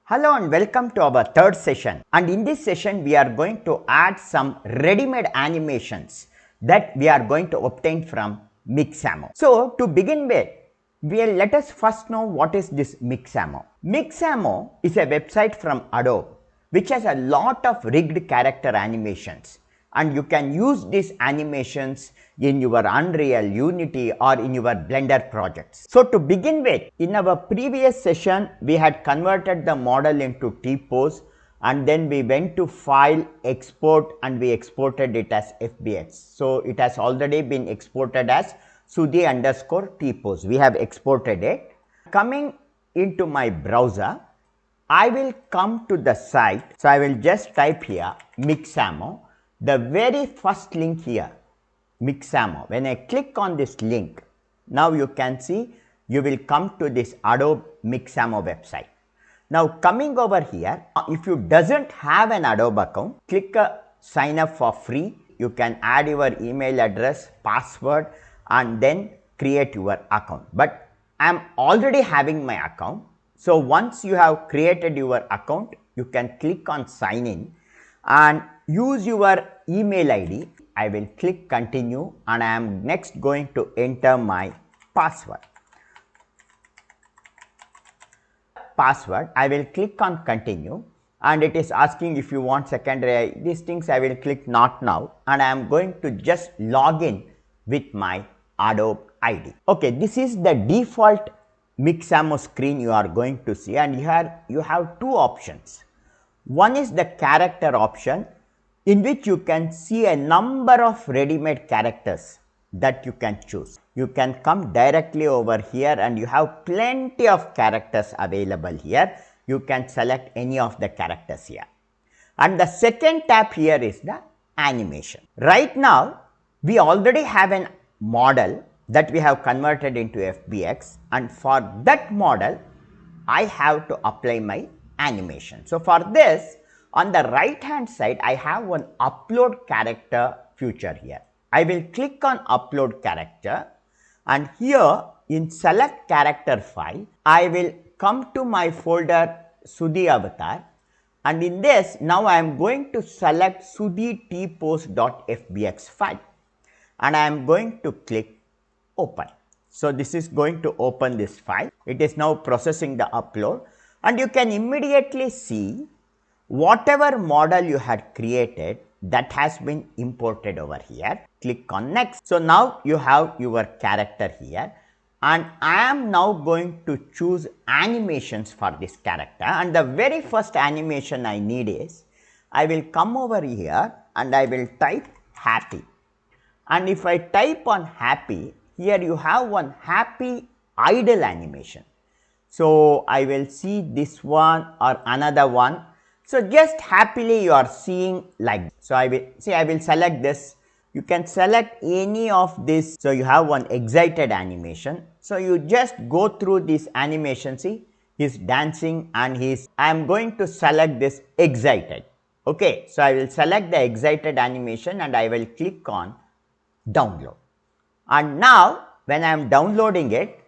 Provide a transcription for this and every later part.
Hello and welcome to our third session, and in this session we are going to add some ready-made animations that we are going to obtain from Mixamo. So to begin with, let us first know what is this Mixamo. Mixamo is a website from Adobe which has a lot of rigged character animations, and you can use these animations in your Unreal, Unity or in your Blender projects. So to begin with, in our previous session we had converted the model into T-pose, and then we went to File, Export, and we exported it as FBX. So it has already been exported as Sudhi_T-pose. We have exported it. Coming into my browser, I will come to the site. So I will just type here Mixamo. The very first link here, Mixamo. When I click on this link, now you can see you will come to this Adobe Mixamo website. Now coming over here, if you doesn't have an Adobe account, click sign up for free. You can add your email address, password, and then create your account. But I am already having my account. So once you have created your account, you can click on sign in and use your email ID. I will click continue, and I am next going to enter my password. I will click on continue, and it is asking if you want secondary. These things I will click not now, and I am going to just log in with my Adobe ID. Okay, this is the default Mixamo screen you are going to see, and here you have two options. One is the character option, in which you can see a number of ready-made characters that you can choose. You can come directly over here and you have plenty of characters available here. You can select any of the characters here. And the second tab here is the animation. Right now, we already have a model that we have converted into FBX, and for that model, I have to apply my animation. So for this, on the right hand side, I have one upload character feature here. I will click on upload character, and here in select character file, I will come to my folder Sudhi avatar, and in this now I am going to select sudhi_t-pose.fbx file, and I am going to click open. So this is going to open this file. It is now processing the upload, and you can immediately see whatever model you had created that has been imported over here. Click on next. So now you have your character here, and I am now going to choose animations for this character, and the very first animation I need is, I will come over here and I will type happy, and if I type on happy, here you have one happy idle animation. So I will see this one or another one. So just happily you are seeing like this. So I will select this. You can select any of this. So you have one excited animation. So you just go through this animation. See, he's dancing and I am going to select this excited. Okay, so I will select the excited animation and I will click on download. And now when I am downloading it,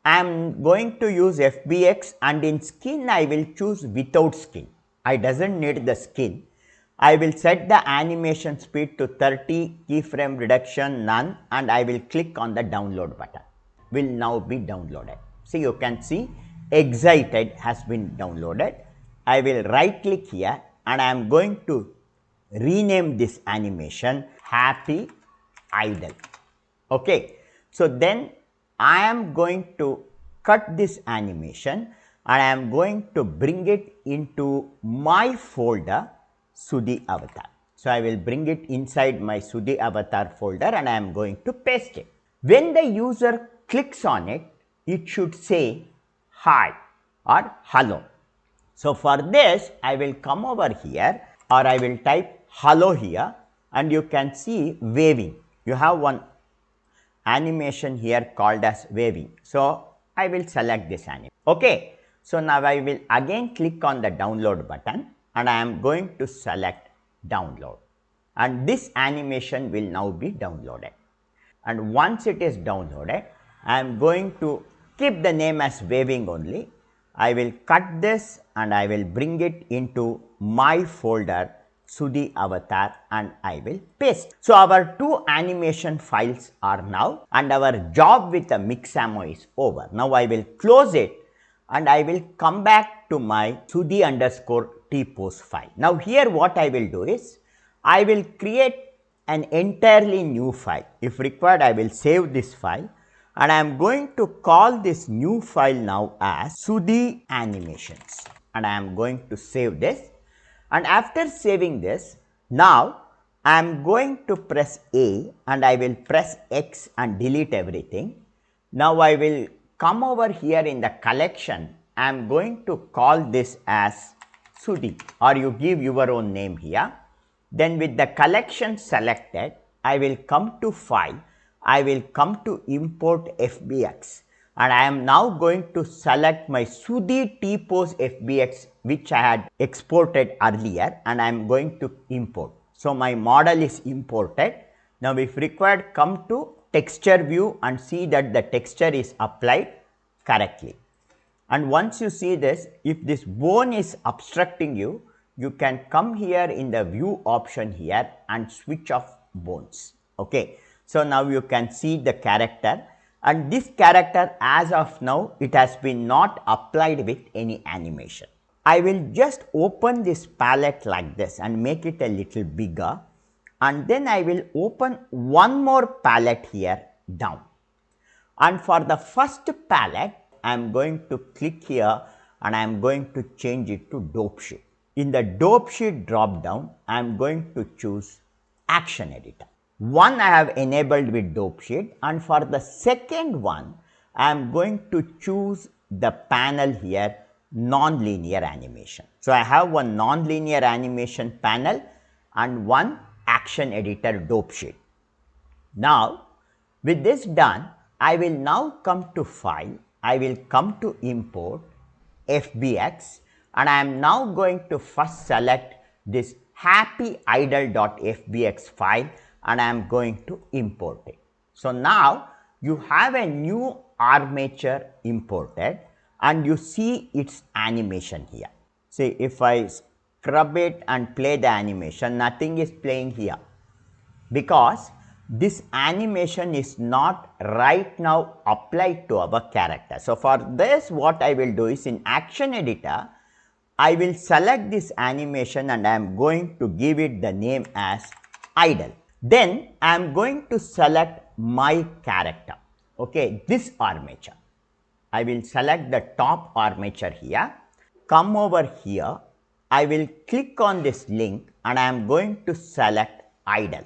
I am going to use FBX, and in skin I will choose without skin. I doesn't need the skin. I will set the animation speed to 30, keyframe reduction none, and I will click on the download button. Will now be downloaded. See, you can see excited has been downloaded. I will right click here and I am going to rename this animation happy idle. Okay, so then I am going to cut this animation and I am going to bring it into my folder Sudhi avatar. So I will bring it inside my Sudhi avatar folder and I am going to paste it. When the user clicks on it, it should say hi or hello. So for this, I will come over here, or I will type hello here, and you can see waving. You have one animation here called as waving. So I will select this animation. Okay. So now I will again click on the download button and I am going to select download, and this animation will now be downloaded. And once it is downloaded, I am going to keep the name as waving only. I will cut this and I will bring it into my folder Sudhi avatar and I will paste. So our two animation files are now, and our job with the Mixamo is over. Now I will close it and I will come back to my Sudhi_tpose file. Now here what I will do is, I will create an entirely new file. If required, I will save this file and I am going to call this new file now as Sudhi Animations, and I am going to save this. And after saving this, now I am going to press A and I will press X and delete everything. Now I will come over here in the collection. I am going to call this as Sudhi, or you give your own name here. Then with the collection selected, I will come to File, I will come to Import FBX, and I am now going to select my Sudhi tpose FBX which I had exported earlier, and I am going to import. So my model is imported. Now if required, come to texture view and see that the texture is applied correctly. And once you see this, if this bone is obstructing you, you can come here in the view option here and switch off bones. Okay. So now you can see the character, and this character as of now it has been not applied with any animation. I will just open this palette like this and make it a little bigger, and then I will open one more palette here down. And for the first palette, I am going to click here and I am going to change it to dope sheet. In the dope sheet drop down, I am going to choose action editor. One I have enabled with dope sheet, and for the second one, I am going to choose the panel here, nonlinear animation. So I have one nonlinear animation panel and one action editor dope sheet. Now with this done, I will now come to File, I will come to Import FBX, and I am now going to first select this happy idle.fbx file and I am going to import it. So now you have a new armature imported and you see its animation here. See, if I scrub it and play the animation, nothing is playing here because this animation is not right now applied to our character. So for this, what I will do is, in action editor, I will select this animation and I am going to give it the name as idle. Then I am going to select my character, okay, this armature. I will select the top armature here, come over here, I will click on this link and I am going to select idle.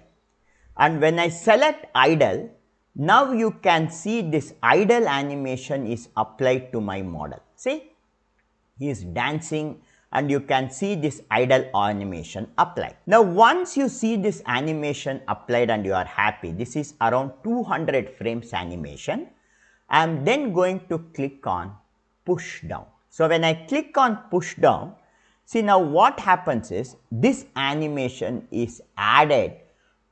And when I select idle, now you can see this idle animation is applied to my model. See, he is dancing and you can see this idle animation applied. Now once you see this animation applied and you are happy, this is around 200 frames animation, I am then going to click on push down. So when I click on push down, see now what happens is this animation is added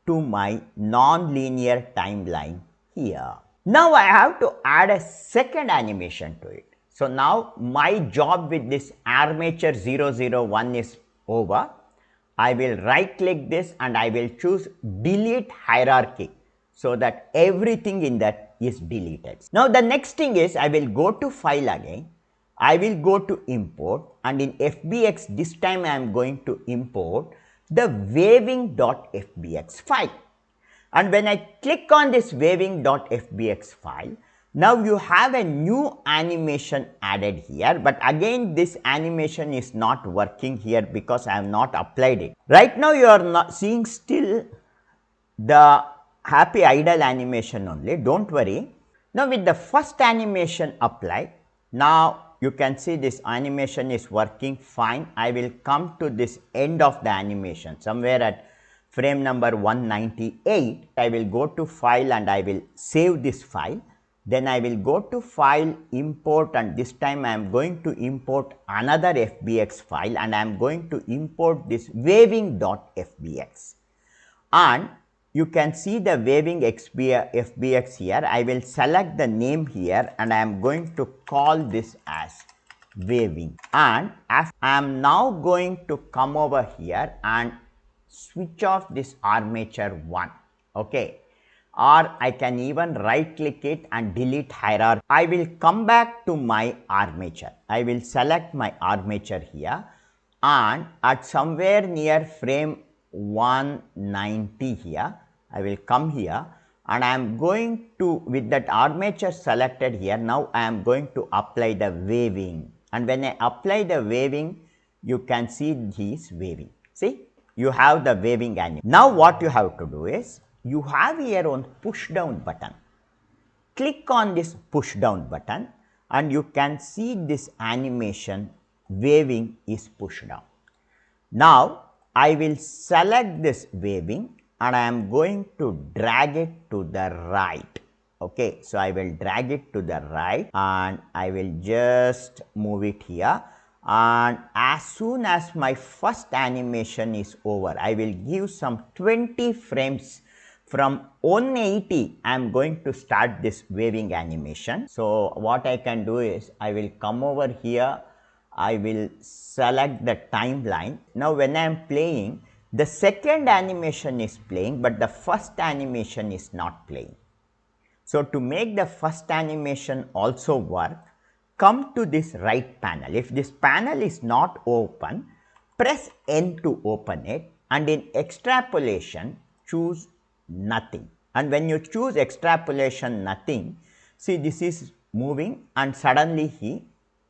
to my nonlinear timeline here. Now I have to add a second animation to it. So now my job with this armature 001 is over. I will right click this and I will choose delete hierarchy so that everything in that is deleted. Now the next thing is, I will go to file again. I will go to import, and in FBX this time I am going to import the waving.fbx file. And when I click on this waving.fbx file, now you have a new animation added here, but again this animation is not working here because I have not applied it. Right now you are not seeing still the happy idle animation only, don't worry. Now with the first animation applied, now you can see this animation is working fine. I will come to this end of the animation somewhere at frame number 198. I will go to file and I will save this file. Then I will go to file, import, and this time I am going to import another FBX file and I am going to import this waving.fbx. And you can see the waving FBX here. I will select the name here and I am going to call this as waving. And as I am now going to come over here and switch off this armature 1, okay, or I can even right click it and delete hierarchy. I will come back to my armature. I will select my armature here, and at somewhere near frame 190 here, I will come here and I am going to, with that armature selected here, now I am going to apply the waving, and when I apply the waving, you can see this waving. See, you have the waving animation. Now what you have to do is, you have here one push down button. Click on this push down button and you can see this animation waving is pushed down. Now I will select this waving and I am going to drag it to the right. Okay, so I will drag it to the right and I will just move it here, and as soon as my first animation is over, I will give some 20 frames. From 180, I am going to start this waving animation. So what I can do is, I will come over here, I will select the timeline. Now when I am playing, the second animation is playing, but the first animation is not playing. So to make the first animation also work, come to this right panel. If this panel is not open, press N to open it, and in extrapolation, choose nothing. And when you choose extrapolation nothing, see, this is moving and suddenly he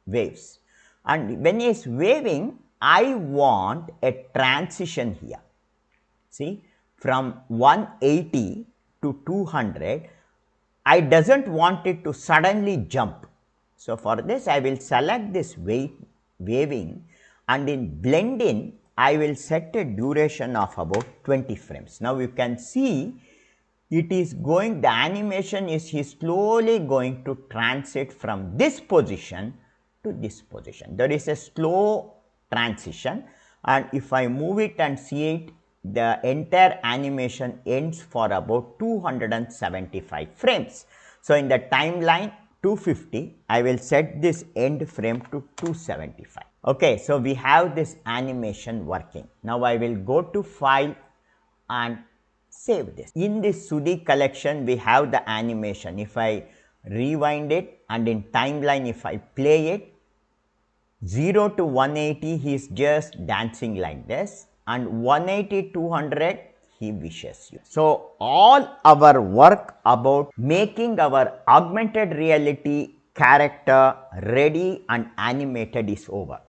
waves. And when he is waving, I want a transition here. See, from 180 to 200, I doesn't want it to suddenly jump. So for this, I will select this waving, and in blend in, I will set a duration of about 20 frames. Now you can see it is going, the animation is slowly going to transit from this position to this position. There is a slow transition, and if I move it and see it, the entire animation ends for about 275 frames. So in the timeline 250, I will set this end frame to 275. Okay, so we have this animation working. Now I will go to File and save this. In this Sudhi collection, we have the animation. If I rewind it and in timeline, if I play it, 0 to 180, he is just dancing like this, and 180 200, he wishes you. So all our work about making our augmented reality character ready and animated is over.